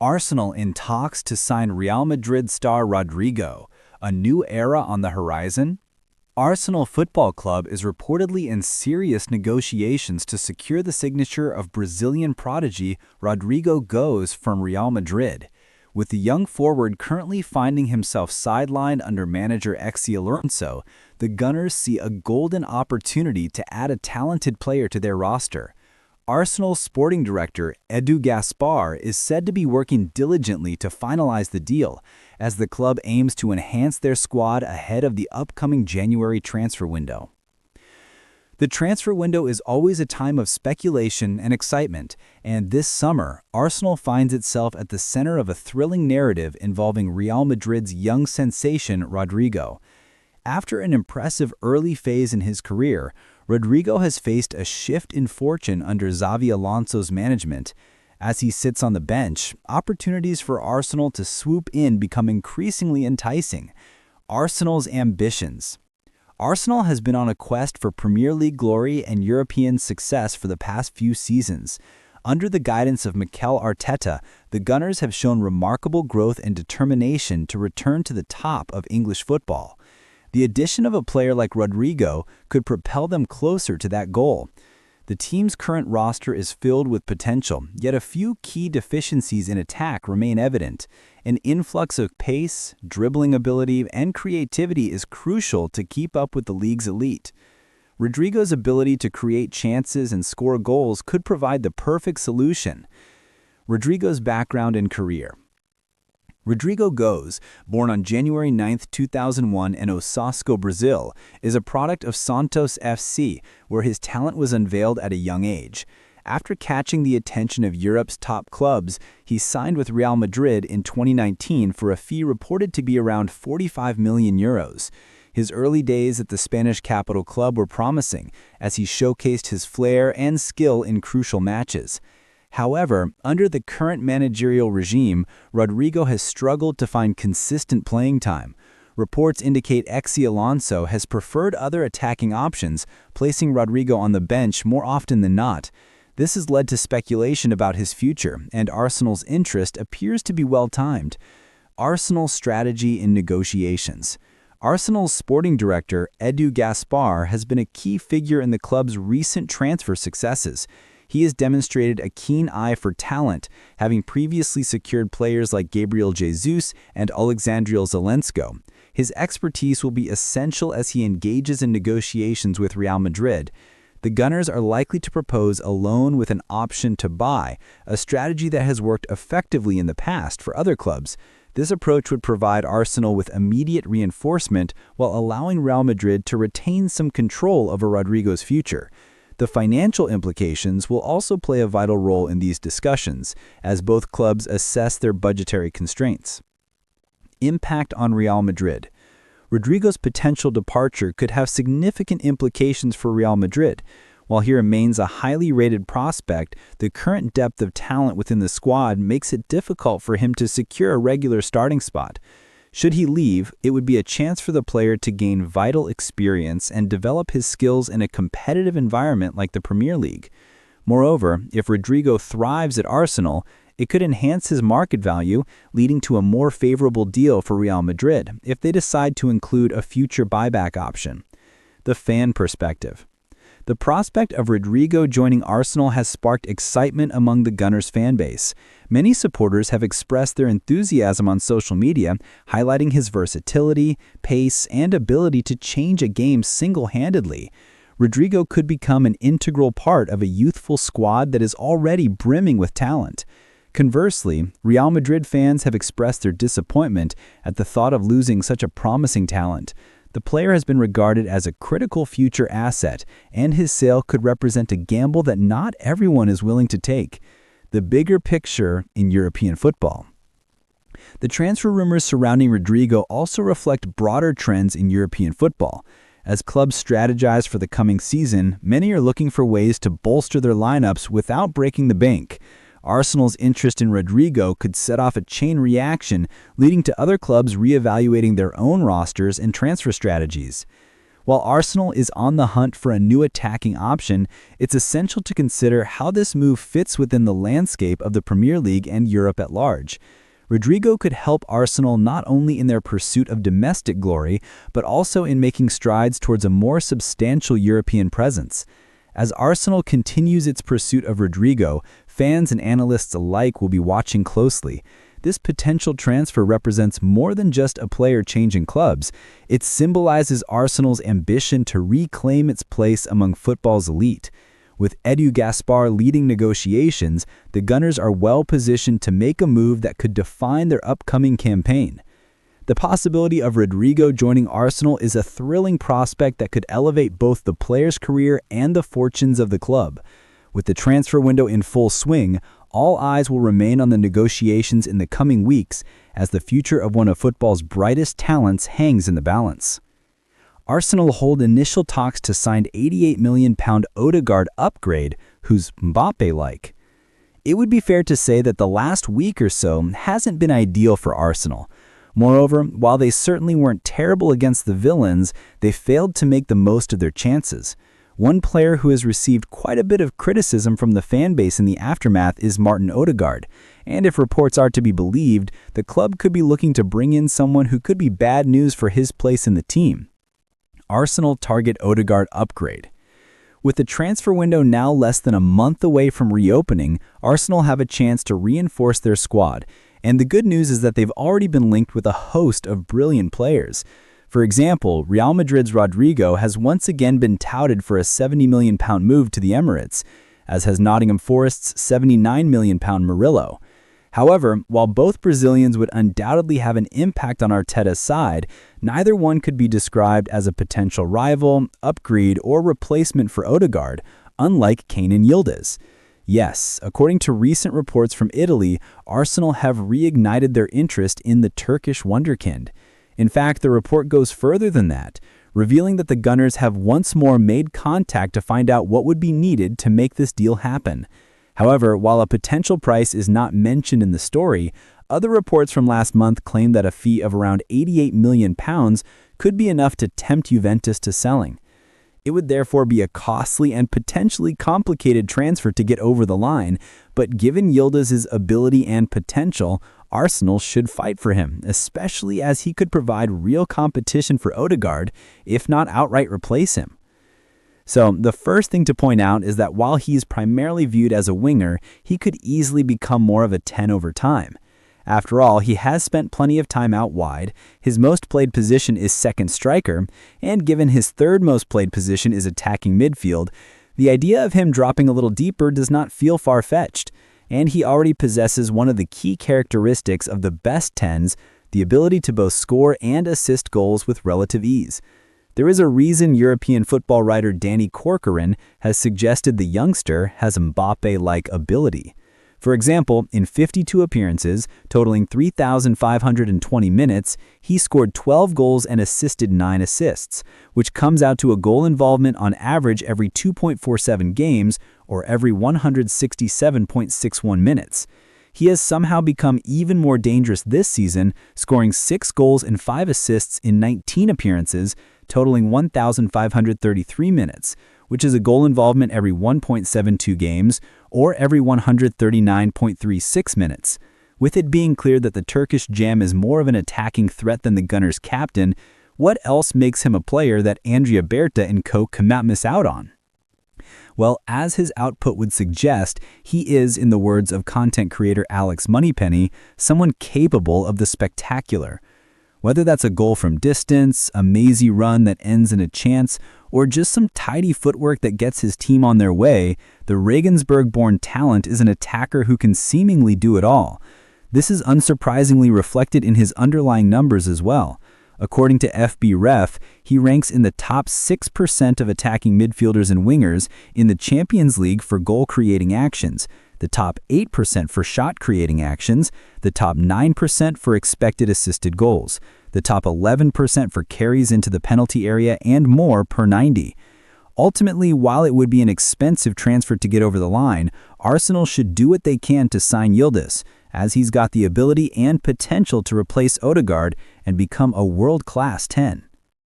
Arsenal in talks to sign Real Madrid star Rodrygo, a new era on the horizon? Arsenal Football Club is reportedly in serious negotiations to secure the signature of Brazilian prodigy Rodrygo Goes from Real Madrid, with the young forward currently finding himself sidelined under manager Xavi Alonso. The Gunners see a golden opportunity to add a talented player to their roster. Arsenal's sporting director, Edu Gaspar, is said to be working diligently to finalize the deal, as the club aims to enhance their squad ahead of the upcoming January transfer window. The transfer window is always a time of speculation and excitement, and this summer, Arsenal finds itself at the center of a thrilling narrative involving Real Madrid's young sensation, Rodrygo. After an impressive early phase in his career, Rodrygo has faced a shift in fortune under Xavi Alonso's management. As he sits on the bench, opportunities for Arsenal to swoop in become increasingly enticing. Arsenal's ambitions. Arsenal has been on a quest for Premier League glory and European success for the past few seasons. Under the guidance of Mikel Arteta, the Gunners have shown remarkable growth and determination to return to the top of English football. The addition of a player like Rodrygo could propel them closer to that goal. The team's current roster is filled with potential, yet a few key deficiencies in attack remain evident. An influx of pace, dribbling ability, and creativity is crucial to keep up with the league's elite. Rodrygo's ability to create chances and score goals could provide the perfect solution. Rodrygo's background and career. Rodrygo Goes, born on January 9, 2001 in Osasco, Brazil, is a product of Santos FC, where his talent was unveiled at a young age. After catching the attention of Europe's top clubs, he signed with Real Madrid in 2019 for a fee reported to be around €45 million. His early days at the Spanish capital club were promising, as he showcased his flair and skill in crucial matches. However, under the current managerial regime, Rodrygo has struggled to find consistent playing time. Reports indicate Xavi Alonso has preferred other attacking options, placing Rodrygo on the bench more often than not. This has led to speculation about his future, and Arsenal's interest appears to be well-timed. Arsenal's strategy in negotiations. Arsenal's sporting director, Edu Gaspar, has been a key figure in the club's recent transfer successes. He has demonstrated a keen eye for talent, having previously secured players like Gabriel Jesus and Alexandre Zelensko. His expertise will be essential as he engages in negotiations with Real Madrid. The Gunners are likely to propose a loan with an option to buy, a strategy that has worked effectively in the past for other clubs. This approach would provide Arsenal with immediate reinforcement while allowing Real Madrid to retain some control over Rodrygo's future. The financial implications will also play a vital role in these discussions, as both clubs assess their budgetary constraints. Impact on Real Madrid. Rodrygo's potential departure could have significant implications for Real Madrid. While he remains a highly rated prospect, the current depth of talent within the squad makes it difficult for him to secure a regular starting spot. Should he leave, it would be a chance for the player to gain vital experience and develop his skills in a competitive environment like the Premier League. Moreover, if Rodrygo thrives at Arsenal, it could enhance his market value, leading to a more favorable deal for Real Madrid if they decide to include a future buyback option. The fan perspective. The prospect of Rodrygo joining Arsenal has sparked excitement among the Gunners' fan base. Many supporters have expressed their enthusiasm on social media, highlighting his versatility, pace, and ability to change a game single-handedly. Rodrygo could become an integral part of a youthful squad that is already brimming with talent. Conversely, Real Madrid fans have expressed their disappointment at the thought of losing such a promising talent. The player has been regarded as a critical future asset, and his sale could represent a gamble that not everyone is willing to take. The bigger picture in European football. The transfer rumors surrounding Rodrygo also reflect broader trends in European football. As clubs strategize for the coming season, many are looking for ways to bolster their lineups without breaking the bank. Arsenal's interest in Rodrygo could set off a chain reaction, leading to other clubs reevaluating their own rosters and transfer strategies. While Arsenal is on the hunt for a new attacking option, it's essential to consider how this move fits within the landscape of the Premier League and Europe at large. Rodrygo could help Arsenal not only in their pursuit of domestic glory, but also in making strides towards a more substantial European presence. As Arsenal continues its pursuit of Rodrygo, fans and analysts alike will be watching closely. This potential transfer represents more than just a player changing clubs. It symbolizes Arsenal's ambition to reclaim its place among football's elite. With Edu Gaspar leading negotiations, the Gunners are well positioned to make a move that could define their upcoming campaign. The possibility of Rodrygo joining Arsenal is a thrilling prospect that could elevate both the player's career and the fortunes of the club. With the transfer window in full swing, all eyes will remain on the negotiations in the coming weeks as the future of one of football's brightest talents hangs in the balance. Arsenal hold initial talks to sign £88 million Odegaard upgrade, who's Mbappe-like. It would be fair to say that the last week or so hasn't been ideal for Arsenal. Moreover, while they certainly weren't terrible against the villains, they failed to make the most of their chances. One player who has received quite a bit of criticism from the fan base in the aftermath is Martin Odegaard, and if reports are to be believed, the club could be looking to bring in someone who could be bad news for his place in the team. Arsenal target Odegaard upgrade. With the transfer window now less than a month away from reopening, Arsenal have a chance to reinforce their squad, and the good news is that they've already been linked with a host of brilliant players. For example, Real Madrid's Rodrygo has once again been touted for a £70 million move to the Emirates, as has Nottingham Forest's £79 million Murillo. However, while both Brazilians would undoubtedly have an impact on Arteta's side, neither one could be described as a potential rival, upgrade, or replacement for Odegaard, unlike Kane and Yildiz. Yes, according to recent reports from Italy, Arsenal have reignited their interest in the Turkish wonderkind. In fact, the report goes further than that, revealing that the Gunners have once more made contact to find out what would be needed to make this deal happen. However, while a potential price is not mentioned in the story, other reports from last month claim that a fee of around £88 million could be enough to tempt Juventus to selling. It would therefore be a costly and potentially complicated transfer to get over the line, but given Yildiz's ability and potential, Arsenal should fight for him, especially as he could provide real competition for Odegaard, if not outright replace him. So, the first thing to point out is that while he's primarily viewed as a winger, he could easily become more of a 10 over time. After all, he has spent plenty of time out wide, his most played position is second striker, and given his third most played position is attacking midfield, the idea of him dropping a little deeper does not feel far-fetched, and he already possesses one of the key characteristics of the best 10s, the ability to both score and assist goals with relative ease. There is a reason European football writer Danny Corcoran has suggested the youngster has Mbappe-like ability. For example, in 52 appearances, totaling 3,520 minutes, he scored 12 goals and assisted 9 assists, which comes out to a goal involvement on average every 2.47 games, or every 167.61 minutes. He has somehow become even more dangerous this season, scoring 6 goals and 5 assists in 19 appearances, totaling 1,533 minutes, which is a goal involvement every 1.72 games, or every 139.36 minutes. With it being clear that the Turkish gem is more of an attacking threat than the Gunners' captain, what else makes him a player that Andrea Berta and co cannot miss out on? Well, as his output would suggest, he is, in the words of content creator Alex Moneypenny, someone capable of the spectacular. Whether that's a goal from distance, a mazy run that ends in a chance, or just some tidy footwork that gets his team on their way, the Regensburg-born talent is an attacker who can seemingly do it all. This is unsurprisingly reflected in his underlying numbers as well. According to FBref, he ranks in the top 6% of attacking midfielders and wingers in the Champions League for goal-creating actions, the top 8% for shot-creating actions, the top 9% for expected assisted goals, the top 11% for carries into the penalty area, and more per 90. Ultimately, while it would be an expensive transfer to get over the line, Arsenal should do what they can to sign Yildiz, as he's got the ability and potential to replace Odegaard and become a world-class 10.